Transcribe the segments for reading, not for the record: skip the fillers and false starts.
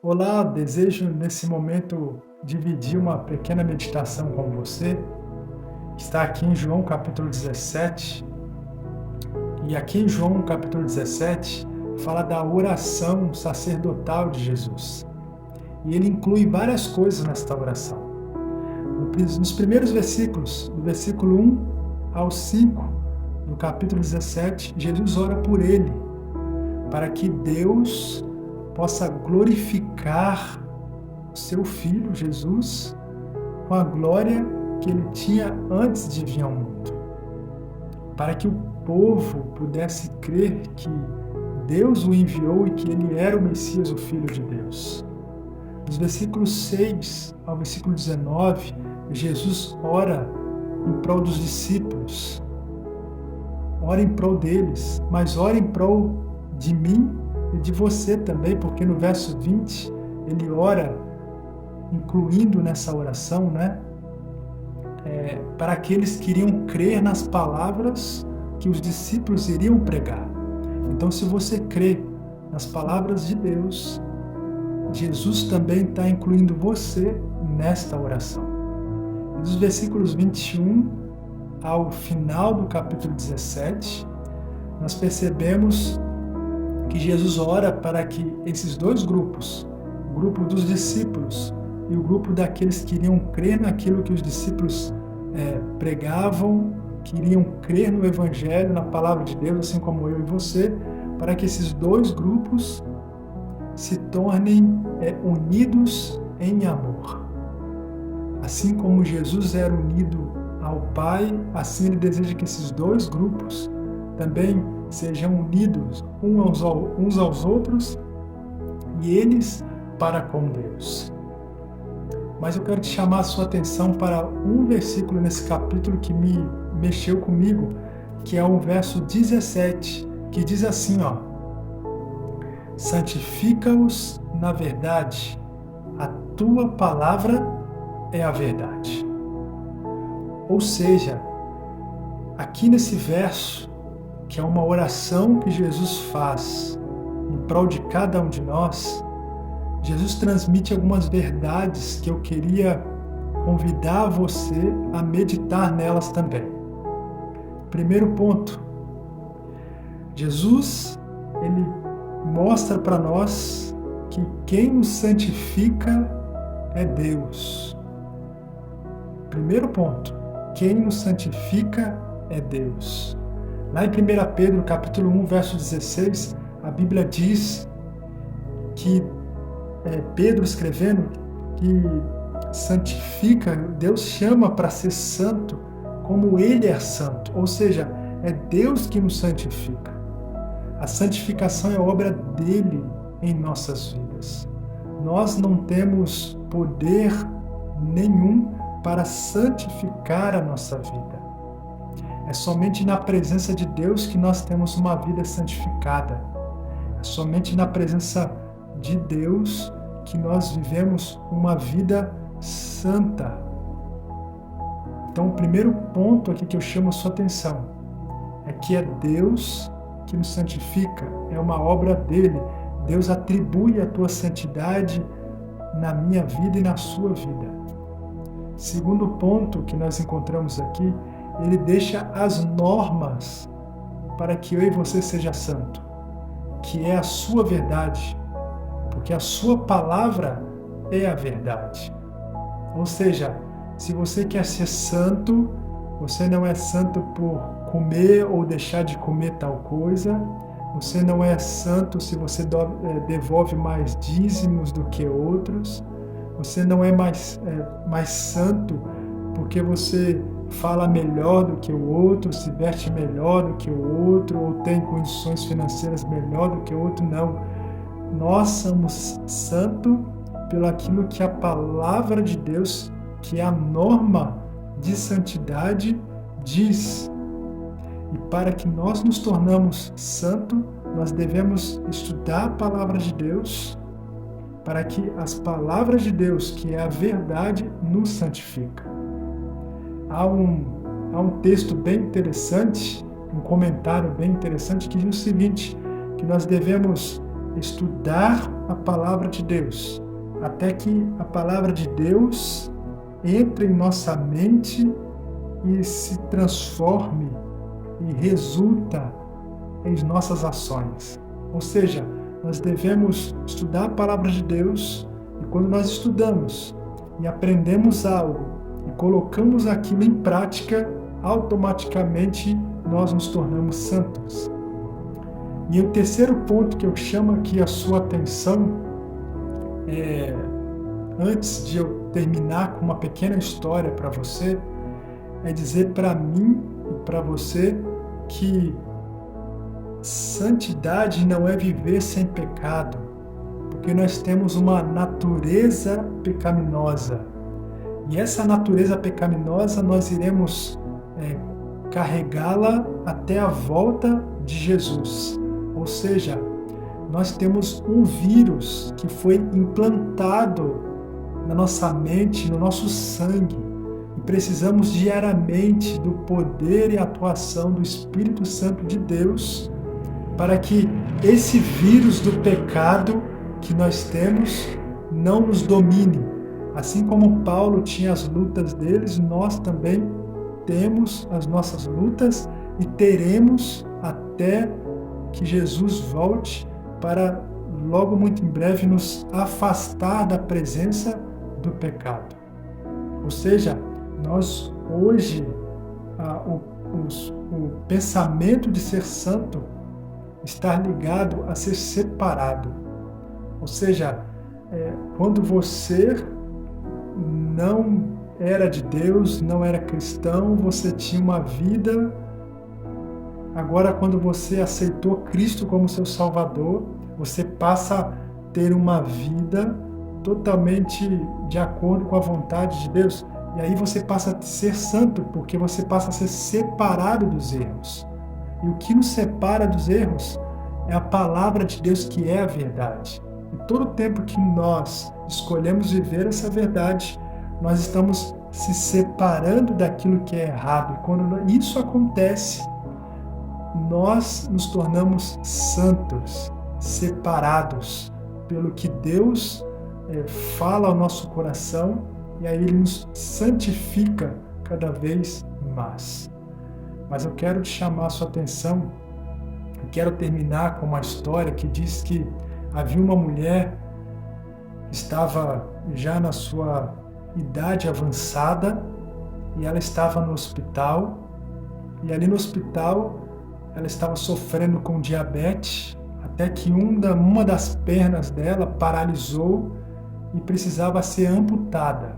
Olá, desejo nesse momento dividir uma pequena meditação com você. Está aqui em João capítulo 17. E aqui em João capítulo 17 fala da oração sacerdotal de Jesus. E ele inclui várias coisas nesta oração. Nos primeiros versículos, do versículo 1 ao 5 do capítulo 17, Jesus ora por ele, para que Deus possa glorificar o seu Filho, Jesus, com a glória que ele tinha antes de vir ao mundo. Para que o povo pudesse crer que Deus o enviou e que ele era o Messias, o Filho de Deus. Dos versículos 6 ao versículo 19, Jesus ora em prol dos discípulos. Ora em prol deles, mas ora em prol de mim e de você também, porque no verso 20 ele ora, incluindo nessa oração, para aqueles que iriam crer nas palavras que os discípulos iriam pregar. Então, se você crê nas palavras de Deus, Jesus também está incluindo você nesta oração. Dos versículos 21 ao final do capítulo 17, nós percebemos que Jesus ora para que esses dois grupos, o grupo dos discípulos e o grupo daqueles que iriam crer naquilo que os discípulos pregavam, que iriam crer no Evangelho, na Palavra de Deus, assim como eu e você, para que esses dois grupos se tornem unidos em amor. Assim como Jesus era unido ao Pai, assim ele deseja que esses dois grupos também sejam unidos uns aos outros e eles para com Deus. Mas eu quero te chamar a sua atenção para um versículo nesse capítulo que me mexeu comigo, que é o verso 17, que diz assim, santifica-os na verdade, a tua palavra é a verdade. Ou seja, aqui nesse verso, que é uma oração que Jesus faz em prol de cada um de nós, Jesus transmite algumas verdades que eu queria convidar você a meditar nelas também. Primeiro ponto, Jesus, ele mostra para nós que quem nos santifica é Deus. Primeiro ponto, quem nos santifica é Deus. Lá em 1 Pedro, capítulo 1, verso 16, a Bíblia diz que Pedro escrevendo que santifica, Deus chama para ser santo como ele é santo, ou seja, é Deus que nos santifica. A santificação é obra dele em nossas vidas. Nós não temos poder nenhum para santificar a nossa vida. É somente na presença de Deus que nós temos uma vida santificada. É somente na presença de Deus que nós vivemos uma vida santa. Então, o primeiro ponto aqui que eu chamo a sua atenção é que é Deus que nos santifica, é uma obra dele. Deus atribui a tua santidade na minha vida e na sua vida. Segundo ponto que nós encontramos aqui, ele deixa as normas para que eu e você seja santo, que é a sua verdade, porque a sua palavra é a verdade. Ou seja, se você quer ser santo, você não é santo por comer ou deixar de comer tal coisa, você não é santo se você devolve mais dízimos do que outros, você não é mais santo porque você fala melhor do que o outro, se veste melhor do que o outro, ou tem condições financeiras melhor do que o outro, não. Nós somos santos pelo aquilo que a palavra de Deus, que é a norma de santidade, diz. E para que nós nos tornamos santos, nós devemos estudar a palavra de Deus, para que as palavras de Deus, que é a verdade, nos santifiquem. Há um texto bem interessante, um comentário bem interessante que diz o seguinte, que nós devemos estudar a palavra de Deus, até que a palavra de Deus entre em nossa mente e se transforme e resulta em nossas ações. Ou seja, nós devemos estudar a palavra de Deus, e quando nós estudamos e aprendemos algo e colocamos aquilo em prática, automaticamente nós nos tornamos santos. E o terceiro ponto que eu chamo aqui a sua atenção antes de eu terminar com uma pequena história para você, é dizer para mim e para você que santidade não é viver sem pecado, porque nós temos uma natureza pecaminosa. E essa natureza pecaminosa nós iremos carregá-la até a volta de Jesus. Ou seja, nós temos um vírus que foi implantado na nossa mente, no nosso sangue, e precisamos diariamente do poder e atuação do Espírito Santo de Deus para que esse vírus do pecado que nós temos não nos domine. Assim como Paulo tinha as lutas deles, nós também temos as nossas lutas e teremos até que Jesus volte para logo muito em breve nos afastar da presença do pecado. Ou seja, nós hoje, o pensamento de ser santo está ligado a ser separado. Ou seja, quando você não era de Deus, não era cristão, você tinha uma vida. Agora, quando você aceitou Cristo como seu Salvador, você passa a ter uma vida totalmente de acordo com a vontade de Deus. E aí você passa a ser santo, porque você passa a ser separado dos erros. E o que nos separa dos erros é a palavra de Deus, que é a verdade. E todo tempo que nós escolhemos viver essa verdade, nós estamos se separando daquilo que é errado. E quando isso acontece, nós nos tornamos santos, separados pelo que Deus fala ao nosso coração, e aí Ele nos santifica cada vez mais. Mas eu quero te chamar a sua atenção, eu quero terminar com uma história que diz que havia uma mulher que estava já na sua idade avançada e ela estava no hospital, e ali no hospital ela estava sofrendo com diabetes, até que uma das pernas dela paralisou e precisava ser amputada.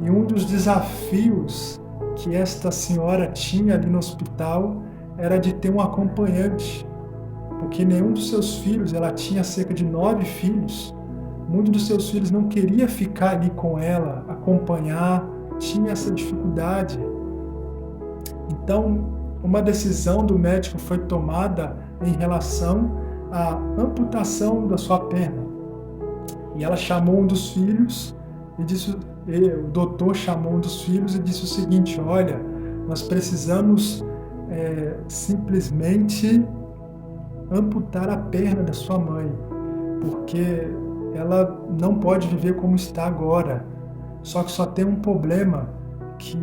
E um dos desafios que esta senhora tinha ali no hospital era de ter um acompanhante, porque nenhum dos seus filhos, ela tinha cerca de 9 filhos, muitos dos seus filhos não queria ficar ali com ela, acompanhar, tinha essa dificuldade. Então, uma decisão do médico foi tomada em relação à amputação da sua perna. E ela chamou um dos filhos e disse, o doutor chamou um dos filhos e disse o seguinte: olha, nós precisamos simplesmente amputar a perna da sua mãe, porque ela não pode viver como está agora. Só que só tem um problema, que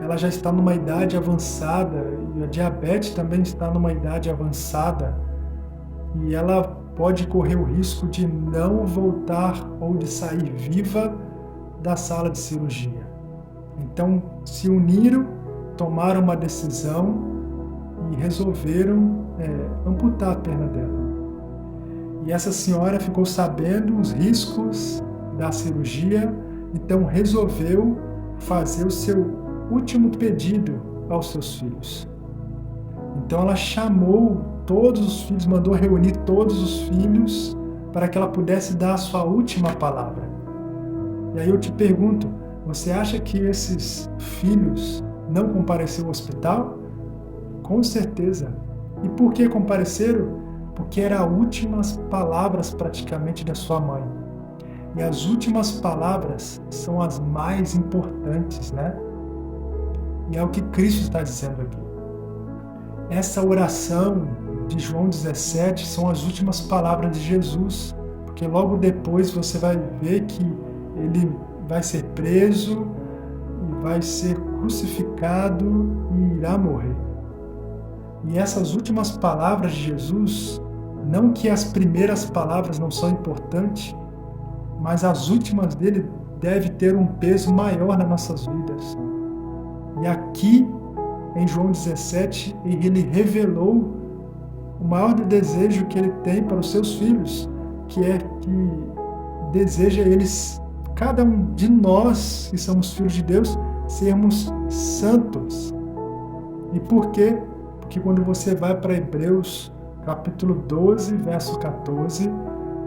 ela já está numa idade avançada, e a diabetes também está numa idade avançada, e ela pode correr o risco de não voltar ou de sair viva da sala de cirurgia. Então, se uniram, tomaram uma decisão e resolveram amputar a perna dela. E essa senhora ficou sabendo os riscos da cirurgia, então resolveu fazer o seu último pedido aos seus filhos. Então ela chamou todos os filhos, mandou reunir todos os filhos para que ela pudesse dar a sua última palavra. E aí eu te pergunto, você acha que esses filhos não compareceram ao hospital? Com certeza. E por que compareceram? Porque eram as últimas palavras praticamente da sua mãe. E as últimas palavras são as mais importantes, né? E é o que Cristo está dizendo aqui. Essa oração de João 17 são as últimas palavras de Jesus, porque logo depois você vai ver que ele vai ser preso e vai ser crucificado e irá morrer. E essas últimas palavras de Jesus, não que as primeiras palavras não são importantes, mas as últimas dele devem ter um peso maior nas nossas vidas. E aqui, em João 17, ele revelou o maior desejo que ele tem para os seus filhos, que é que deseja eles, cada um de nós que somos filhos de Deus, sermos santos. E por quê? Porque quando você vai para Hebreus, capítulo 12, verso 14,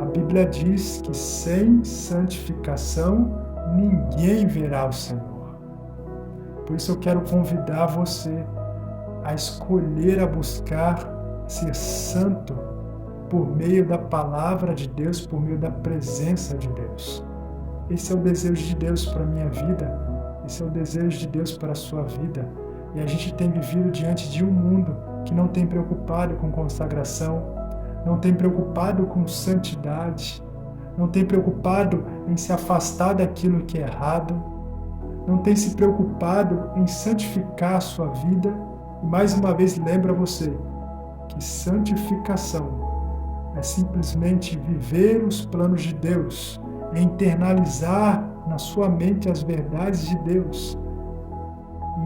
a Bíblia diz que sem santificação ninguém verá o Senhor. Por isso eu quero convidar você a escolher, a buscar ser santo por meio da palavra de Deus, por meio da presença de Deus. Esse é o desejo de Deus para a minha vida, esse é o desejo de Deus para a sua vida. E a gente tem vivido diante de um mundo que não tem preocupado com consagração, não tem preocupado com santidade, não tem preocupado em se afastar daquilo que é errado, não tem se preocupado em santificar a sua vida. E mais uma vez lembra você que santificação é simplesmente viver os planos de Deus, é internalizar na sua mente as verdades de Deus.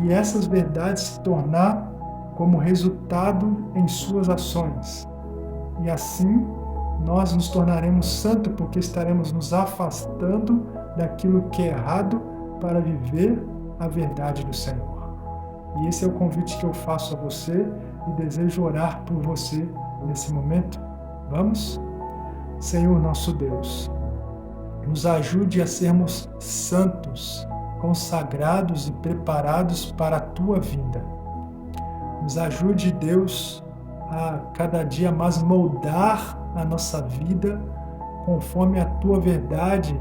E essas verdades se tornar como resultado em suas ações. E assim nós nos tornaremos santos, porque estaremos nos afastando daquilo que é errado para viver a verdade do Senhor. E esse é o convite que eu faço a você e desejo orar por você nesse momento. Vamos? Senhor nosso Deus, nos ajude a sermos santos, consagrados e preparados para a Tua vinda. Nos ajude, Deus, a cada dia mais moldar a nossa vida conforme a Tua verdade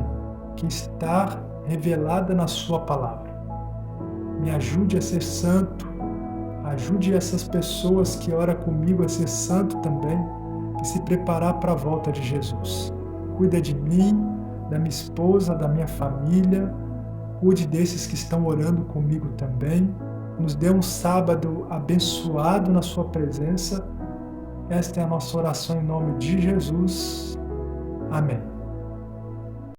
que está revelada na Sua palavra. Me ajude a ser santo, ajude essas pessoas que oram comigo a ser santo também e se preparar para a volta de Jesus. Cuida de mim, da minha esposa, da minha família, cuide desses que estão orando comigo também. Nos dê um sábado abençoado na Sua presença. Esta é a nossa oração em nome de Jesus. Amém.